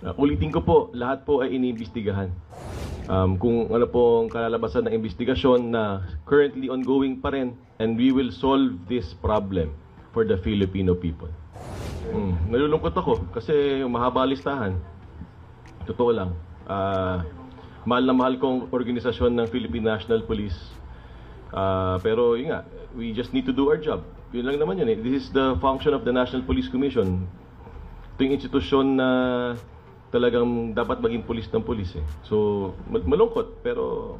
Ulitin ko po, lahat po ay iniimbestigahan. Kung ano pong kalalabasan ng investigasyon na currently ongoing pa rin, and we will solve this problem for the Filipino people. Nalulungkot ako kasi mahaba listahan. Totoo lang. Mahal na mahal kong organisasyon ng Philippine National Police. Pero yun nga, we just need to do our job. Yun lang naman yun eh. This is the function of the National Police Commission. Ito yung institusyon na talagang dapat maging pulis ng pulis eh. So, malungkot, pero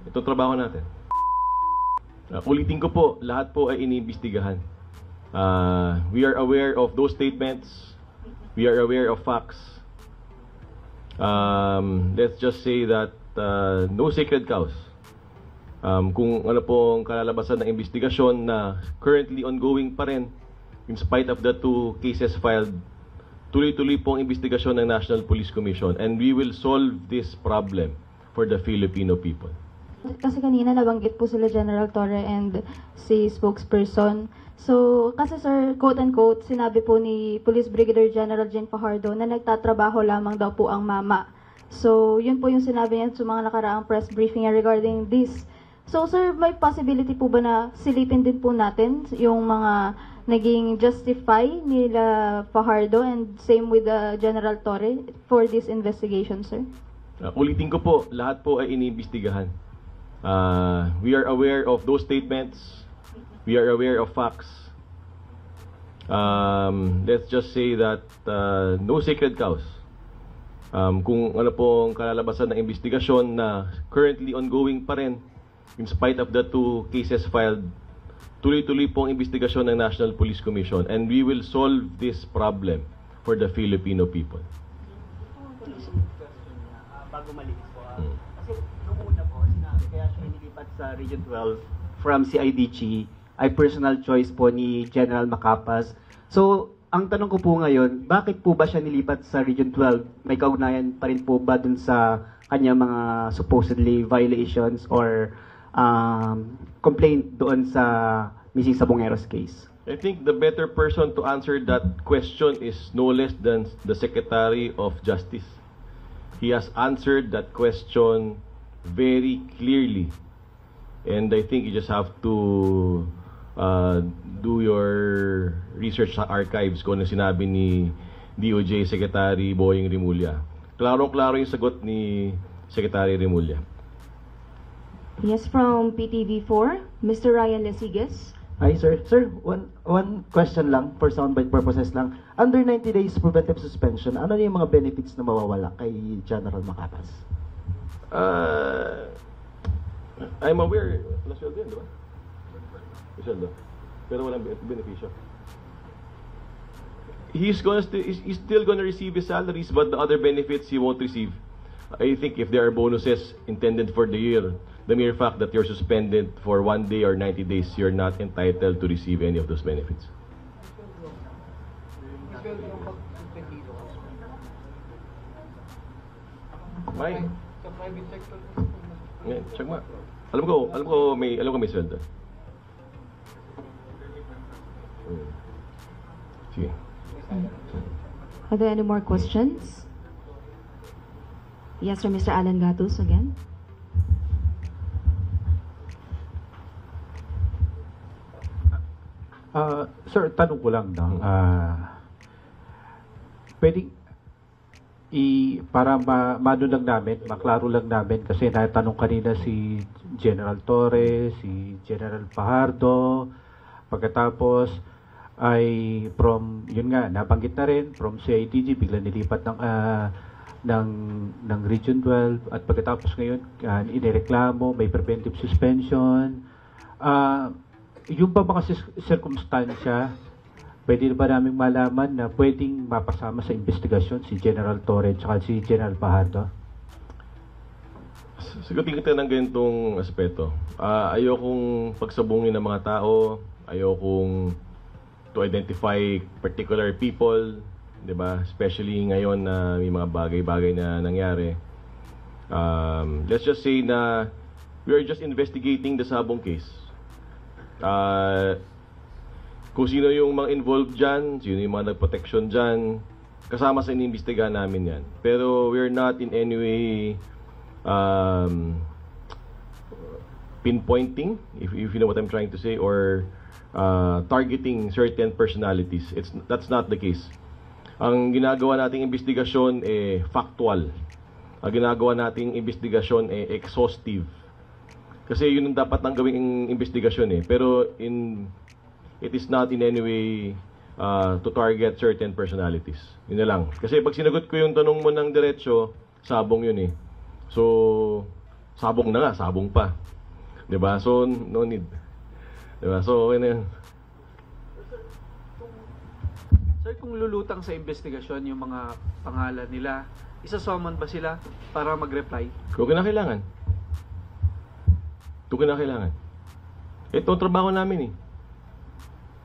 ito trabaho natin. Ulitin ko po, lahat po ay iniimbestigahan. We are aware of those statements. We are aware of facts. Let's just say that no sacred cows. Kung ano pong kalalabasan ng investigasyon na currently ongoing pa rin, in spite of the 2 cases filed, tuloy-tuloy pong investigasyon ng National Police Commission, and we will solve this problem for the Filipino people. Kasi kanina nabanggit po sila General Torre and si spokesperson. So, kasi sir, quote-unquote, sinabi po ni Police Brigadier General Jane Fajardo na nagtatrabaho lamang daw po ang mama. So, yun po yung sinabi niya sa mga nakaraang press briefing regarding this. So, sir, may possibility po ba na silipin din po natin yung mga naging justify nila Fajardo and same with General Torre for this investigation, sir? Ulitin ko po, lahat po ay iniimbestigahan. We are aware of those statements. We are aware of facts. Let's just say that no sacred cows. Kung ano pong kalalabasan ng investigasyon na currently ongoing pa rin, in spite of the 2 cases filed, tuloy-tuloy pong investigasyon ng National Police Commission, and we will solve this problem for the Filipino people. Bago malinis po, kasi nung una po, sinabi kaya siya inilipat sa Region 12 from CIDG ay personal choice po ni General Macapas. So, ang tanong ko po ngayon, bakit po ba siya nilipat sa Region 12? May kaugnayan pa rin po ba dun sa kanya mga supposedly violations or complaint doon sa missing Sabongeros case? I think the better person to answer that question is no less than the Secretary of Justice. He has answered that question very clearly. And I think you just have to do your research sa archives kung ano sinabi ni DOJ Secretary Boying Rimulya. Klarong-klaro yung sagot ni Secretary Rimulya. Yes, from PTV4, Mr. Ryan Lesigas. Hi, sir. Sir, one question lang for soundbite purposes lang. Under 90 days preventive suspension, ano yung mga benefits na mawawala kay General Macapas? I'm aware, nasweldo yan, di ba? Nasweldo. Pero walang benepisyo. He's still gonna receive his salaries, but the other benefits he won't receive. I think if there are bonuses intended for the year, the mere fact that you're suspended for 1 day or 90 days, you're not entitled to receive any of those benefits. May? Sa private sector. Check mo. Alam ko may sweldo. Sige. Are there any more questions? Yes, sir, Mr. Alan Gatus again. Sir, tanong ko lang, no? Pwedeng para maano lang namin, maklaro lang namin kasi natanong kanina si General Torres, si General Fajardo, pagkatapos ay from, yun nga, nabanggit na rin, from CIDG, bigla nilipat ng Region 12 at pagkatapos ngayon, inireklamo, may preventive suspension. Yung ba mga circumstansya, pwede ba namin malaman na pwedeng mapasama sa investigasyon si General Torres at si General Fajardo? Sagutin kita ng ganitong aspeto. Ayokong pagsabungin ng mga tao, ayokong to identify particular people, 'di ba? Especially ngayon na may mga bagay-bagay na nangyari. Let's just say na we are just investigating the Sabong case. Kung sino yung mga involved dyan, sino yung mga nagproteksyon dyan, kasama sa inimbestigahan namin yan. Pero we're not in any way pinpointing, if you know what I'm trying to say, or targeting certain personalities. That's not the case. Ang ginagawa nating investigasyon factual. Ang ginagawa nating investigasyon exhaustive. Kasi yun ang dapat nang gawing investigasyon Pero it is not in any way to target certain personalities. Yun na lang. Kasi pag sinagot ko yung tanong mo ng diretsyo, sabong yun So, sabong na nga, sabong pa. Diba? So, no need. Diba? So, okay na yun. Sir, kung lulutang sa investigasyon yung mga pangalan nila, isa-summon ba sila para mag-reply? Kung kinakailangan. Kung kinakailangan. Ito ang trabaho namin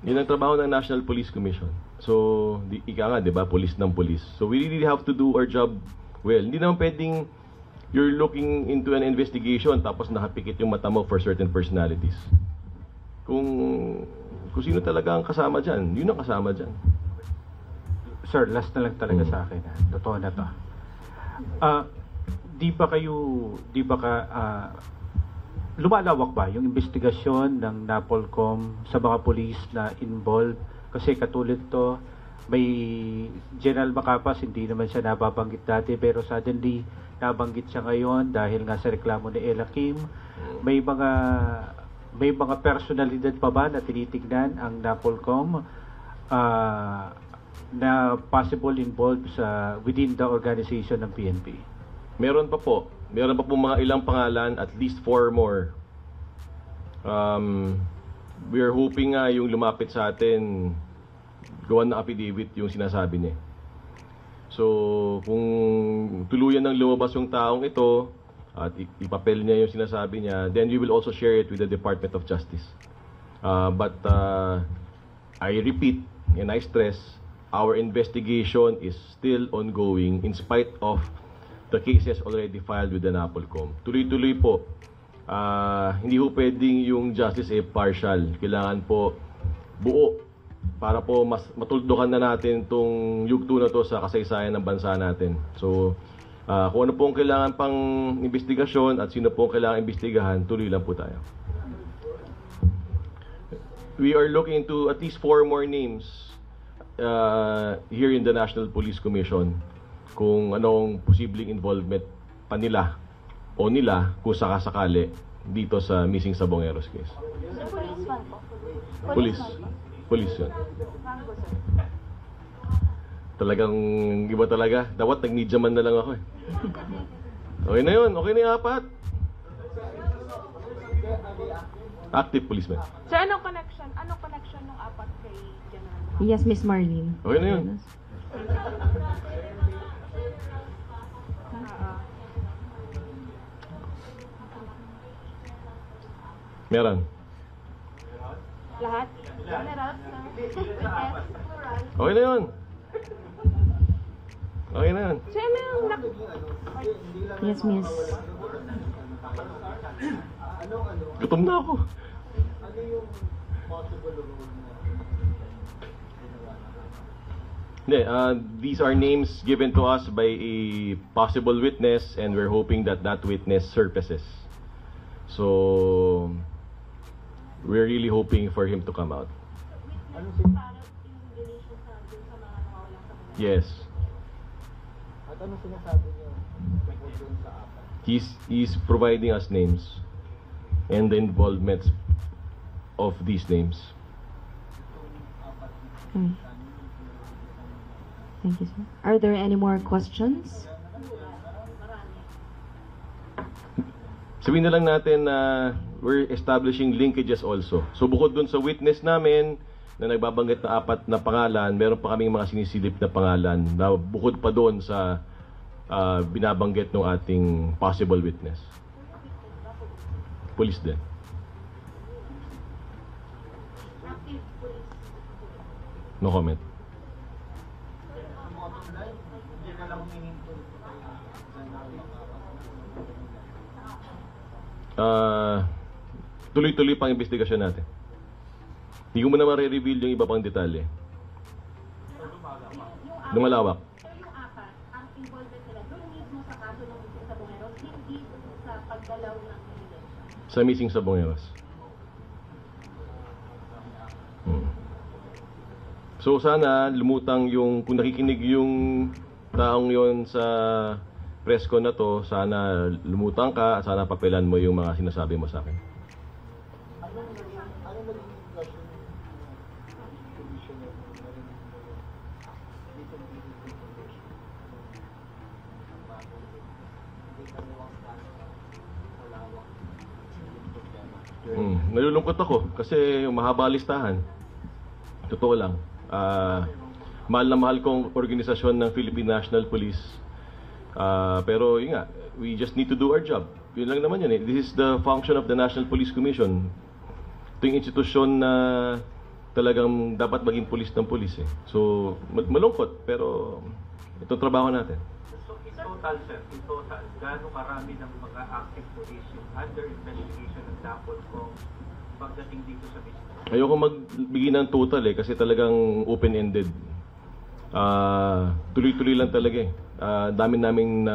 Yun ang trabaho ng National Police Commission. So, ika nga, diba? Police ng police. So, we really have to do our job well. Hindi naman pwedeng you're looking into an investigation tapos nakapikit yung mata mo for certain personalities. Kung sino talaga ang kasama dyan, yun ang kasama dyan. Sir, last na lang talaga sa akin. Totoo na to. Lumalawak ba yung investigasyon ng NAPOLCOM sa mga police na involved? Kasi katulad to, may General Macapas, hindi naman siya nababanggit dati, pero suddenly nabanggit siya ngayon dahil nga sa reklamo ni Ella Kim. May mga personalidad pa ba na tinitignan ang NAPOLCOM na possible involved within the organization ng PNP? Meron pa po mga ilang pangalan, at least 4 more. We are hoping nga yung lumapit sa atin, gawa ng affidavit yung sinasabi niya. So, kung tuluyan ng lumabas yung taong ito, at ipapel niya yung sinasabi niya, then we will also share it with the Department of Justice. But I repeat and I stress, our investigation is still ongoing in spite of the cases already filed with the NAPOLCOM. Tuloy-tuloy po. Hindi po pwedeng yung justice partial. Kailangan po buo para po mas matuldukan na natin itong yugto na to sa kasaysayan ng bansa natin. So, kung ano pong kailangan pang investigasyon at sino pong kailangan investigahan, tuloy lang po tayo. We are looking into at least 4 more names here in the National Police Commission kung anong posibleng involvement pa nila o nila kung sakasakali dito sa missing Sabongeros case. Police yun. Talagang iba talaga. Dapat nag-media man na lang ako Okay na yun. Okay na yung 4. Active policeman. Sir, anong connection ng 4 kay General? Yes, Miss Marlene. Okay na yun. Meron. Lahat? General, sir. Okay na yun. Okay na yun. Sir, may Yes, Miss. Gutom na ako. These are names given to us by a possible witness, and we're hoping that that witness surfaces. So, we're really hoping for him to come out. Yes. He's providing us names and the involvements of these names. Okay. Thank you, sir. Are there any more questions? Sabihin na lang natin na we're establishing linkages also. So bukod dun sa witness namin na nagbabanggit na 4 na pangalan, meron pa kaming mga sinisilip na pangalan na bukod pa doon sa binabanggit ng ating possible witness. Police din. No comment. Tuloy-tuloy pang investigasyon natin. Hindi ko mo na ma-reveal yung iba pang detalye. Lumalawak. yung mismo sa kaso ng missing sa Bongeros, hindi sa paggalaw ng ebidensya? Sa missing sa Bongeros. So sana lumutang yung, kung nakikinig yung taong yon sa press con na to, sana lumutang ka at sana papelan mo yung mga sinasabi mo sa akin. Nalulungkot ako kasi mahaba listahan. Totoo lang. Mahal na mahal kong organisasyon ng Philippine National Police. Pero yun nga, we just need to do our job. Yun lang naman yun eh. This is the function of the National Police Commission. Ito yung institusyon na talagang dapat maging pulis ng pulis eh. So, malungkot, pero ito trabaho natin. So, in total, sir, gaano karami ng mga active police yung under investigation ng DAPOL kung pagdating dito sa business? Ayoko magbigay ng total eh, kasi talagang open-ended. Tuloy-tuloy lang talaga eh. Dami naming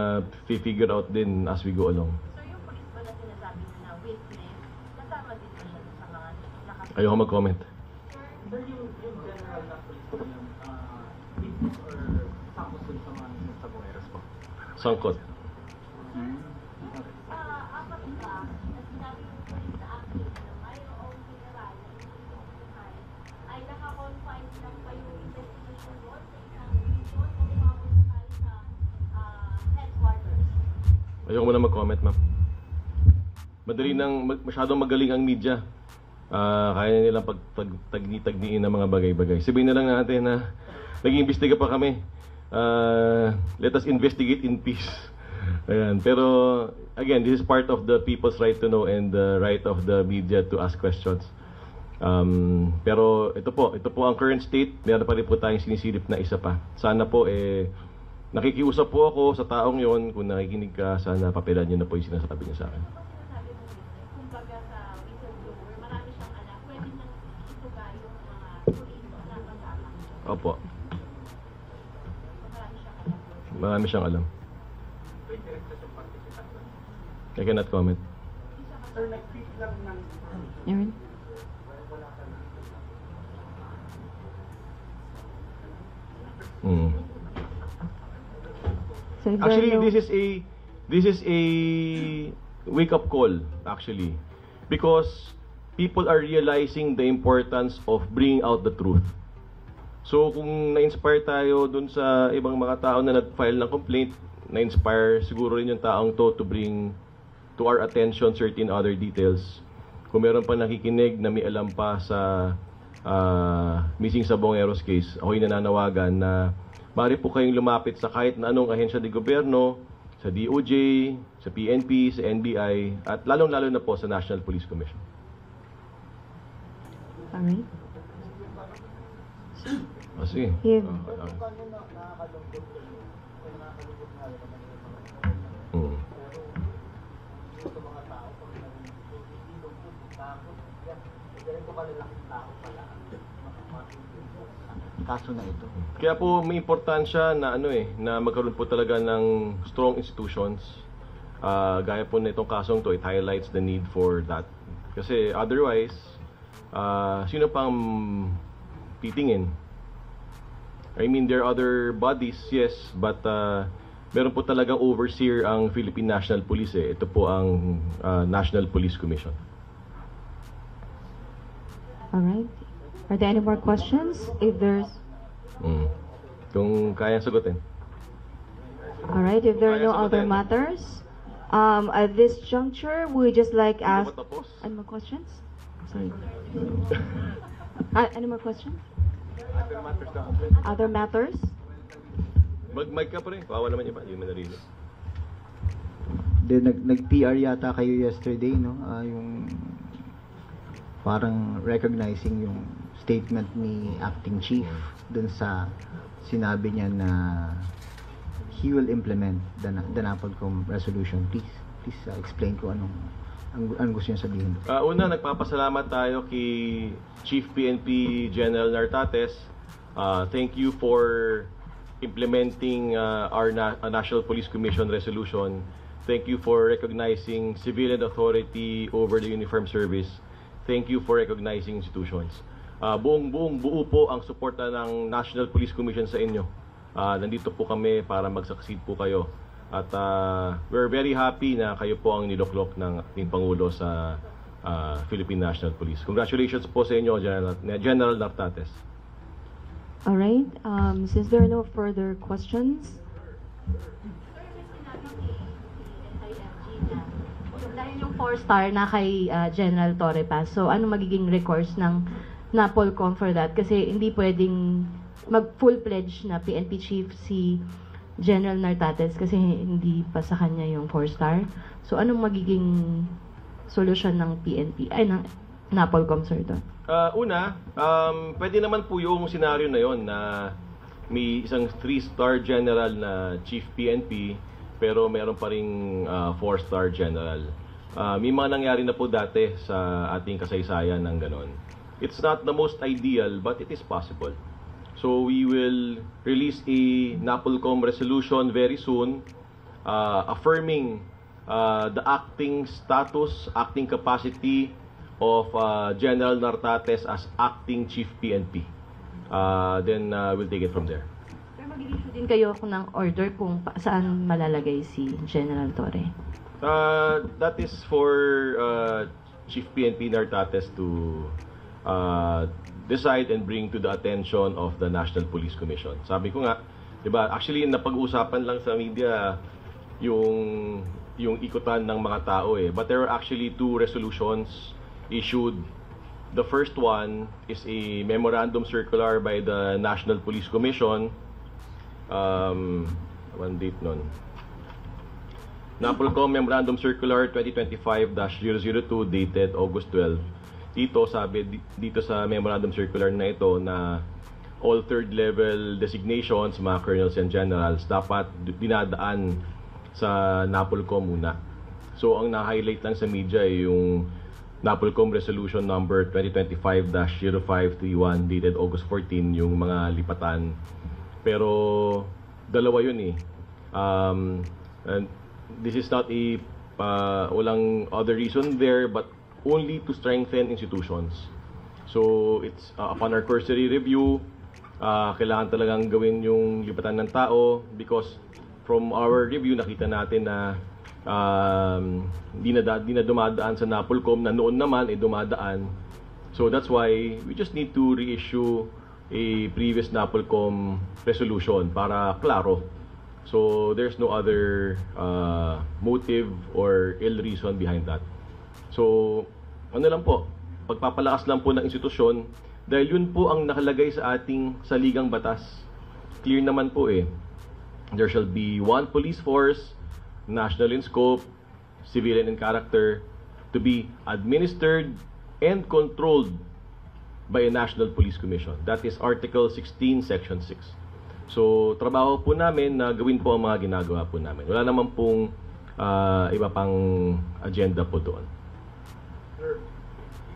figure out din as we go along. So yung police ba na sinasabi na witness, kasama din ba siya sa mga nakasama? Ayoko mag-comment. Sir, yung general na police po yung witness or tapos dun sa mga missing sa Bongeros po? Sangkot. Apat ba, na sinabi yung police na active na mayroong general ay naka-confine lang pa yung investigation doon sa isang region o umabot na tayo sa headquarters? Ayoko muna mag-comment, ma'am. Masyadong magaling ang media. Kaya nilang pagtagni-tagniin ng mga bagay-bagay. Sabihin na lang natin na nag-iimbestiga pa kami. Let us investigate in peace. Ayan. Pero, again, this is part of the people's right to know and the right of the media to ask questions. Pero ito po ang current state. Meron pa rin po tayong sinisilip na isa pa. Sana po nakikiusap po ako sa taong yon. Kung nakikinig ka, sana papelan niyo na po yung sinasabi niya sa akin. Sinasabi mo kumbaga sa whistleblower, marami siyang alam, pwede niyang ituga yung mga police na kasama. Opo. Marami siyang alam. Marami siyang alam. I cannot comment. Aaron? So if there are Actually, no- this is a wake-up call, actually, because people are realizing the importance of bringing out the truth. So kung na-inspire tayo dun sa ibang mga tao na nag-file ng complaint, na-inspire siguro rin yung taong to bring to our attention certain other details. Kung meron pa nakikinig na may alam pa sa missing sa Bongeros case, ako'y nananawagan na maaari po kayong lumapit sa kahit na anong ahensya ng gobyerno, sa DOJ, sa PNP, sa NBI, at lalong-lalo na po sa National Police Commission. Alright. Sige. If- Kaso na ito. Kaya po may importansya na na magkaroon po talaga ng strong institutions. Gaya po na itong kasong to, it highlights the need for that. Kasi otherwise, sino pang titingin? I mean, there are other bodies, yes, but meron po talagang overseer ang Philippine National Police eh. Ito po ang National Police Commission. Alright. Are there any more questions? If there's... Kung kaya sagutin. Alright, if there are no Kaya other sagutin. matters, at this juncture, we would just like Hindi ask... ba tapos? Any more questions? Sorry. Any more questions? Other matters? Mag-mic ka pa rin. Kawawa naman iba. Hindi mo narinig. Nag-PR yata kayo yesterday, no? Yung parang recognizing yung statement ni acting chief dun sa sinabi niya na he will implement the NAPOLCOM resolution. Please explain ko anong gusto niya sabihin. Una, nagpapasalamat tayo kay Chief PNP General Nartates. Thank you for implementing our National Police Commission resolution. Thank you for recognizing civilian authority over the uniform service. Thank you for recognizing institutions. Buo po ang suporta ng National Police Commission sa inyo. Nandito po kami para mag-succeed po kayo. At we're very happy na kayo po ang niloklok ng ating Pangulo sa Philippine National Police. Congratulations po sa inyo, General Nartates. All right. Since there are no further questions, dahil yung 4-star na kay General Torre pa, so ano magiging recourse ng NAPOLCOM for that? Kasi hindi pwedeng mag-full pledge na PNP chief si General Nartates kasi hindi pa sa kanya yung 4-star. So anong magiging solusyon ng PNP, ay ng NAPOLCOM, sir, doon? Una, pwede naman po yung senaryo na yon na may isang 3-star general na chief PNP pero mayroon pa ring 4-star general. May mga nangyari na po dati sa ating kasaysayan ng ganon. It's not the most ideal, but it is possible. So we will release a NAPOLCOM resolution very soon affirming the acting status, acting capacity of General Nartates as acting chief PNP. Then we'll take it from there. Pero mag-issue din kayo ng order kung saan malalagay si General Torre? That is for Chief PNP Nartates to decide and bring to the attention of the National Police Commission. Sabi ko nga, 'di ba? Actually napag-usapan lang sa media yung ikutan ng mga tao eh. But there were actually 2 resolutions issued. The first one is a memorandum circular by the National Police Commission. One date nun. NAPOLCOM Memorandum Circular 2025-002 dated August 12. Dito sa Memorandum Circular na ito na all third level designations, mga colonels and generals, dapat dinadaan sa NAPOLCOM muna. So ang na-highlight lang sa media ay yung NAPOLCOM Resolution number 2025-0531 dated August 14, yung mga lipatan. Pero dalawa yun eh. And this is not a walang other reason there but only to strengthen institutions. So it's upon our cursory review, kailangan talagang gawin yung lipatan ng tao because from our review nakita natin na di na dumadaan sa NAPOLCOM na noon naman ay dumadaan. So that's why we just need to reissue a previous NAPOLCOM resolution para klaro. So there's no other motive or ill reason behind that. So ano lang po, pagpapalakas lang po ng institusyon dahil yun po ang nakalagay sa ating saligang batas. Clear naman po eh. There shall be one police force, national in scope, civilian in character, to be administered and controlled by a National Police Commission. That is Article 16, Section 6. So, trabaho po namin na gawin po ang mga ginagawa po namin. Wala naman pong iba pang agenda po doon. Sir,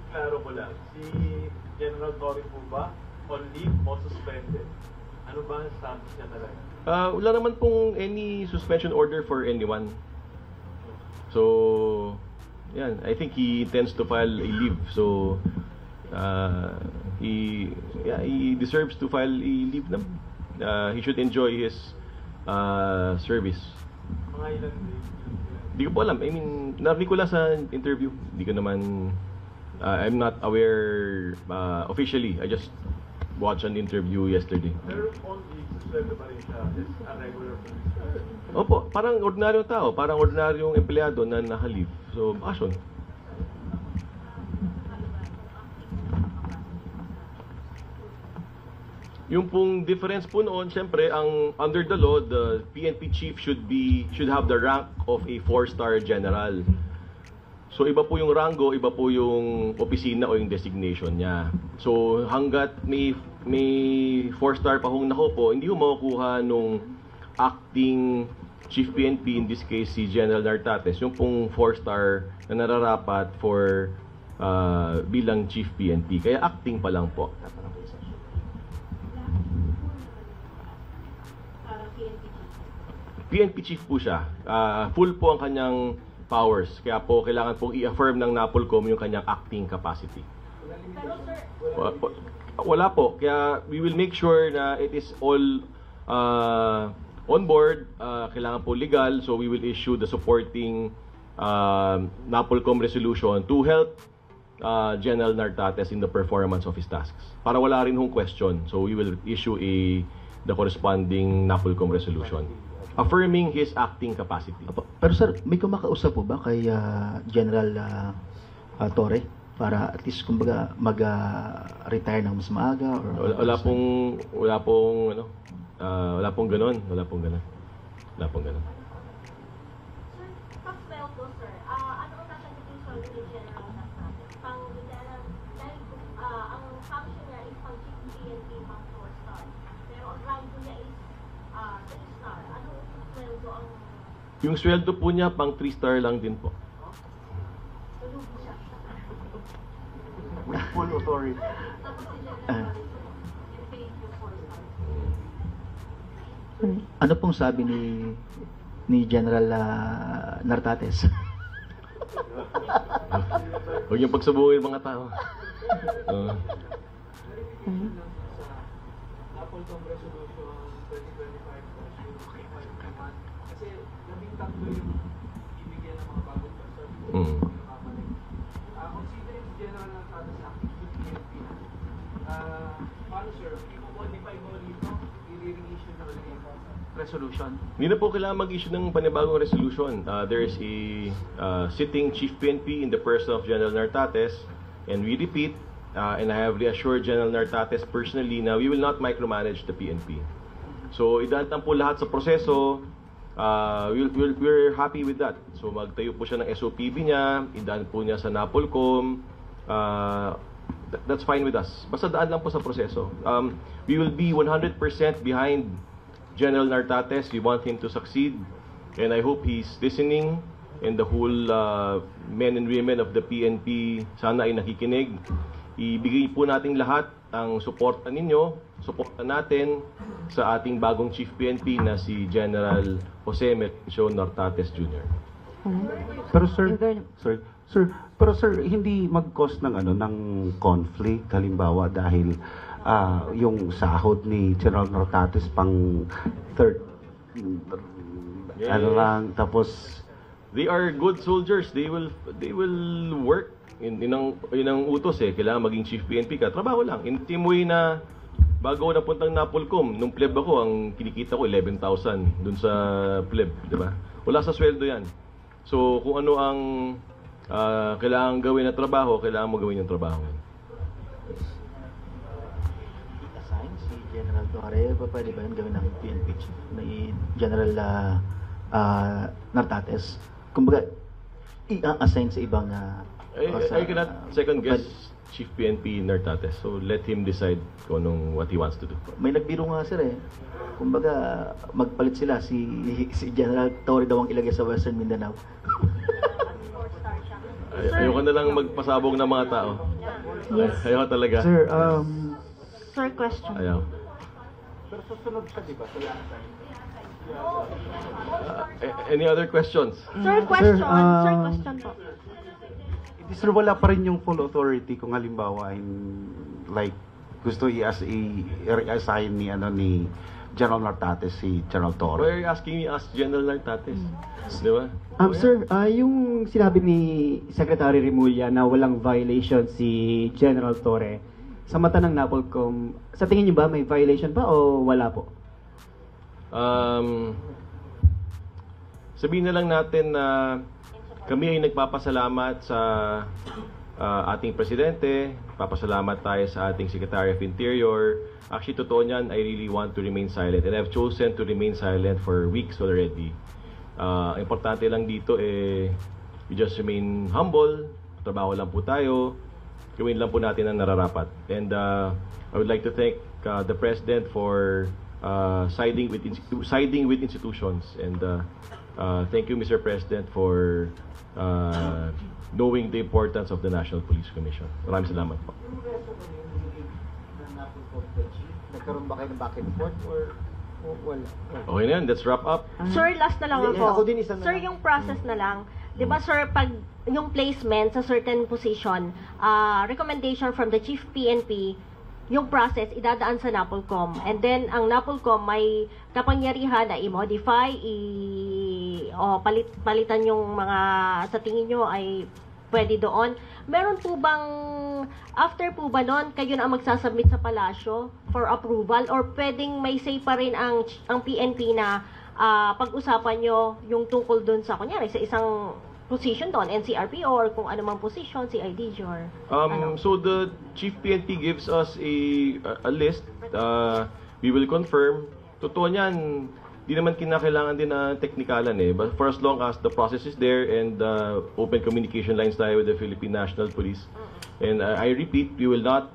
iklaro ko lang, si General Torre po ba on leave o suspended? Ano ba ang status niya talaga? Wala naman pong any suspension order for anyone. So, yan. I think he intends to file a leave. So, he deserves to file a leave na. He should enjoy his service. Mga ilan days? Hindi ko po alam. I mean, narinig ko lang sa interview. Hindi ko naman, I'm not aware officially. I just watched an interview yesterday. Pero on leave, suspended pa rin siya as a regular police officer? Opo, parang ordinaryong tao. Parang ordinaryong empleyado na naka-leave. So, bakasyon. Yung pong difference po noon, syempre, ang under the law, the PNP chief should have the rank of a 4-star general. So iba po yung rango, iba po yung opisina o yung designation niya. So hanggat may 4-star pa hong nakupo, hindi mo makukuha nung acting chief PNP, in this case si General Nartates, yung pong 4-star na nararapat for bilang chief PNP. Kaya acting pa lang po. PNP chief po siya. Full po ang kanyang powers. Kaya po kailangan pong i-affirm ng NAPOLCOM yung kanyang acting capacity. Wala po. Kaya we will make sure na it is all on board. Kailangan po legal. So we will issue the supporting NAPOLCOM resolution to help General Nartates in the performance of his tasks. Para wala rin hong question. So we will issue the corresponding NAPOLCOM resolution affirming his acting capacity. Pero sir, may kumakausap po ba kay General Torre para at least kumbaga mag-retire ng mas maaga or wala pong ganoon. Pag-sweldo, sir, ano ang sasagutin sa ni General Nartates? Pang-lieutenant, dahil ang function niya is pang-chief PNP, pang-4-star. Pero ang rango niya is 3-star. Ano ang sweldo ang... Yung sweldo po niya pang 3-star lang din po. Tulubo siya. with full authority? Tapos si General yung paid yung 4-star. Ano pong sabi ni General Nartates? Huwag niyong pagsabungin mga tao. NAPOLCOM resolution 2025 kasi 13 yung ibigyan ng mga bagong person. Considering si General Nartates active with PNP, paano sir, i-modify mo dito, i-re-issue na ulit yung resolution? Hindi na po kailangan mag-issue ng panibagong resolution. There is a sitting Chief PNP in the person of General Nartates, and we repeat, and I have reassured General Nartates personally na we will not micromanage the PNP. So, idaan po lahat sa proseso. We're happy with that. So, magtayo po siya ng SOPB niya, idaan po niya sa NAPOLCOM. That's fine with us. Basta daan lang po sa proseso. We will be 100% behind General Nartates. We want him to succeed. And I hope he's listening, and the whole men and women of the PNP sana ay nakikinig. Ibigay po nating lahat ang suporta ninyo, suporta natin sa ating bagong Chief PNP na si General Jose Melchio Nartates Jr. Pero sir, hindi mag-cause ng ng conflict halimbawa dahil yung sahod ni General Nartates pang third lang, tapos they are good soldiers. They will work. Yun ang utos kailangan maging Chief PNP ka. Trabaho lang. In team way na bago ako napuntang NAPOLCOM, nung pleb ako, ang kinikita ko 11,000 dun sa pleb, di ba? Wala sa sweldo yan. So, kung ano ang kailangan gawin na trabaho, kailangan mo gawin yung trabaho. Assign si General Torre, pwede ba yun gawin ng PNP chief ni General Nartates? Kumbaga, i-assign sa ibang I cannot second guess Chief PNP Nartates. So let him decide kung what he wants to do. May nagbiro nga sir kumbaga magpalit sila si General Torre daw ang ilagay sa Western Mindanao. Ayoko na lang magpasabog ng mga tao. Yes. Ayoko talaga. Sir, Sir, question. Ayaw. pero susunod siya, di ba? Any other questions? Sir, question. Sir, question po. Sir, wala pa rin yung full authority kung halimbawa like gusto i-assign ni General Nartates si General Torre. Why are you asking me? Ask General Nartates. Di ba? Sir, yung sinabi ni Secretary Remulla na walang violation si General Torre, sa mata ng NAPOLCOM, sa tingin niyo ba may violation pa o wala po? Sabihin na lang natin na kami ay nagpapasalamat sa ating presidente, papasalamat tayo sa ating Secretary of Interior. Actually, totoo niyan, I really want to remain silent, and I've chosen to remain silent for weeks already. Importante lang dito we just remain humble, trabaho lang po tayo, gawin lang po natin ang nararapat. And I would like to thank the President for siding with institutions, and thank you, Mr. President, for knowing the importance of the National Police Commission. Maraming salamat po. Nagkaroon ba kayo ng back and forth or Wala. Okay na yan, let's wrap up. Sir, last na lang Yeah, ako. ako din isa na Sir, lang. yung process na lang. Di ba, sir, pag yung placement sa certain position, recommendation from the Chief PNP, yung process, idadaan sa NAPOLCOM. And then, ang NAPOLCOM may kapangyarihan na i-modify, palitan yung mga sa tingin nyo ay pwede doon. Meron po bang, after po ba nun, kayo na ang magsasubmit sa palasyo for approval? Or pwedeng may say pa rin ang PNP na pag-usapan nyo yung tungkol doon sa, kunyari, sa isang position doon, NCRP or kung ano mang position, CIDG or ano? So the Chief PNP gives us a list. We will confirm. Totoo niyan, di naman kinakailangan din na teknikalan eh. But for as long as the process is there and open communication lines tayo with the Philippine National Police. And I repeat, we will not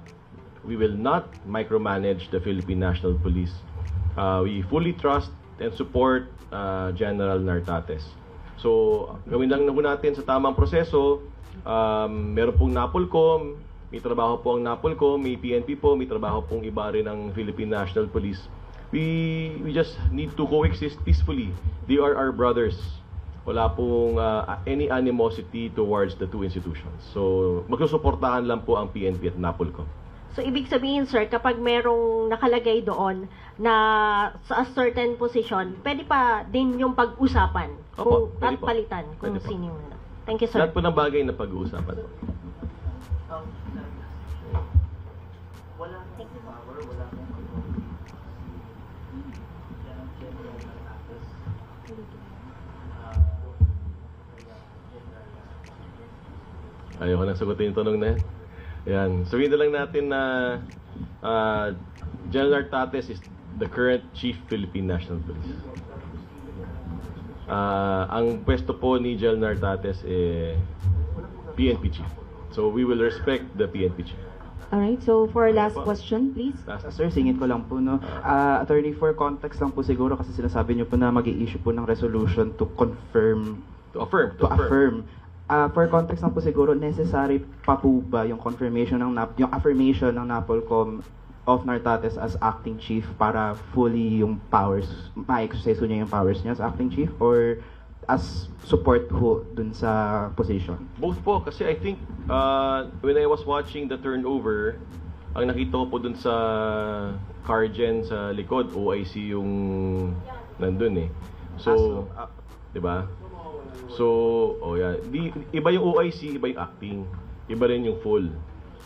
micromanage the Philippine National Police. We fully trust and support General Nartates. So, gawin lang natin sa tamang proseso. Meron pong NAPOLCOM, may trabaho po ang NAPOLCOM, may PNP po, may trabaho pong iba rin ng Philippine National Police. We just need to coexist peacefully. They are our brothers. Wala pong any animosity towards the two institutions. So, magsusuportahan lang po ang PNP at NAPOLCOM. So, ibig sabihin, sir, kapag merong nakalagay doon na sa a certain position, pwede pa din yung pag-usapan Opo, at pwede po. palitan kung Pwede po. sino yung ano. Thank you, sir. Lahat po ng bagay na pag-uusapan. Ayaw ko nang sagutin yung tanong na yan. Yan. Sabihin na lang natin na General Nartates is the current Chief Philippine National Police. Ang pwesto po ni General Nartates PNP Chief. So we will respect the PNP Chief. Alright, so for last question, please. Sir, singit ko lang po, no? Attorney, for context lang po siguro kasi sinasabi niyo po na mag-i-issue po ng resolution to confirm, To affirm. For context lang po siguro, necessary pa po ba yung confirmation ng yung affirmation ng NAPOLCOM of Nartates as acting chief para fully yung powers, ma-exercise niya yung powers niya as acting chief or as support ho dun sa position? Both po, kasi I think when I was watching the turnover, ang nakita ko po dun sa Cargen sa likod, OIC yung nandun eh. So, di ba? So, yeah. Iba yung OIC, iba yung acting. Iba rin yung full.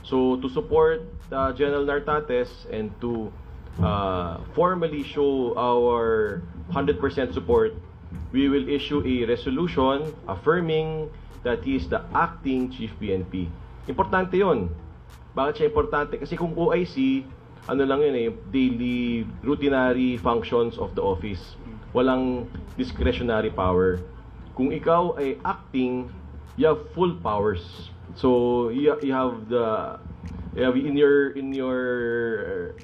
So, to support General Nartates and to formally show our 100% support, we will issue a resolution affirming that he is the acting Chief PNP. Importante yon. Bakit siya importante? Kasi kung OIC, ano lang yun eh, daily routinary functions of the office. Walang discretionary power. Kung ikaw ay acting, you have full powers. So you have in your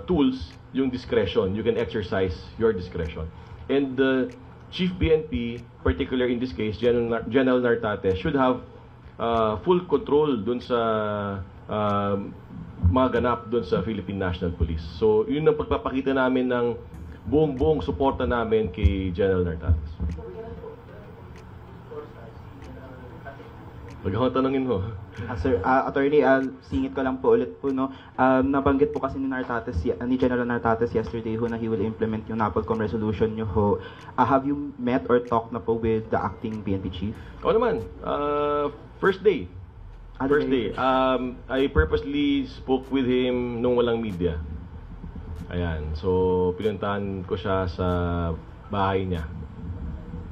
tools yung discretion. You can exercise your discretion. And the Chief PNP, particular in this case, General Nartates, should have full control dun sa mga ganap dun sa Philippine National Police. So yun ang pagpapakita namin ng buong suporta namin kay General Nartates. Wag ako tanongin mo. Sir, attorney, singit ko lang po ulit po, no. Nabanggit po kasi ni General Nartates yesterday ho na he will implement yung NAPOLCOM resolution nyo ho. Have you met or talked na po with the acting PNP chief? Oo naman. First day. First day. I purposely spoke with him nung walang media. Ayan. So, pinuntahan ko siya sa bahay niya.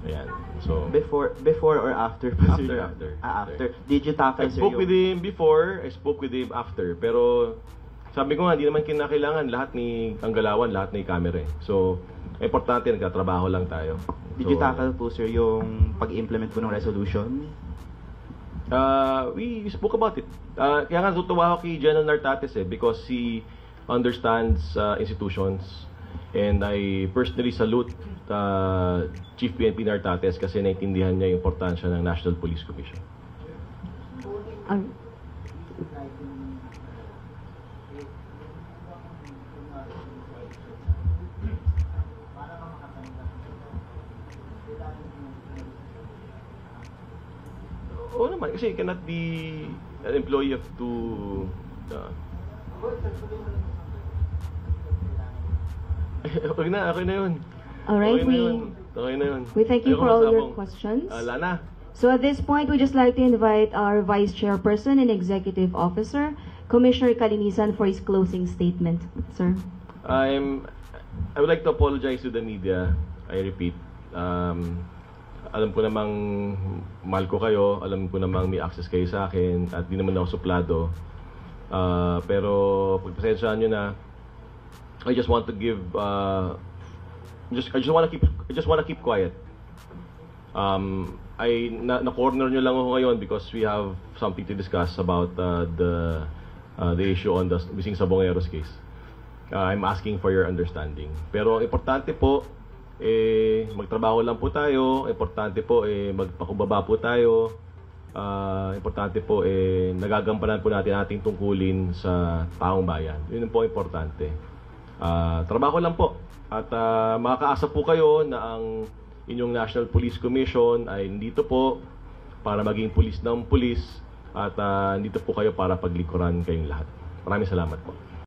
Ayan. So, Before or after? After. Did you tackle, I spoke with him before, I spoke with him after. Pero sabi ko nga, di naman kinakailangan lahat ni ang galawan, lahat ni camera eh. So, importante nagtatrabaho lang tayo. Did you tackle po, sir, yung pag-implement po ng resolution? We spoke about it. Kaya nga tutuwa ako kay General Nartates eh, because he understands institutions. And I personally salute Chief PNP Nartates kasi naintindihan niya yung importansya ng National Police Commission. Oo naman, kasi you cannot be an employee of to... okay na yun. Alright, Okay na yun. we thank you Ayoko for all your masabong. questions. Lana. So at this point, we'd just like to invite our Vice Chairperson and Executive Officer, Commissioner Kalinisan, for his closing statement. Sir. I would like to apologize to the media. I repeat, alam ko namang mahal ko kayo, alam ko namang may access kayo sa akin, at di naman ako suplado. Pero pagpasensyahan nyo na, I just want to give, I just want to keep quiet. Na-corner nyo lang ako ngayon because we have something to discuss about the issue on the missing Sabongeros case. I'm asking for your understanding. Pero ang importante po, magtrabaho lang po tayo. Importante po, magpakubaba po tayo. Importante po, nagagampanan po natin ating tungkulin sa taong bayan. Yun po importante. Trabaho lang po. At makakaasa po kayo na ang inyong National Police Commission ay nandito po para maging pulis ng pulis at nandito po kayo para paglikuran kayong lahat. Maraming salamat po.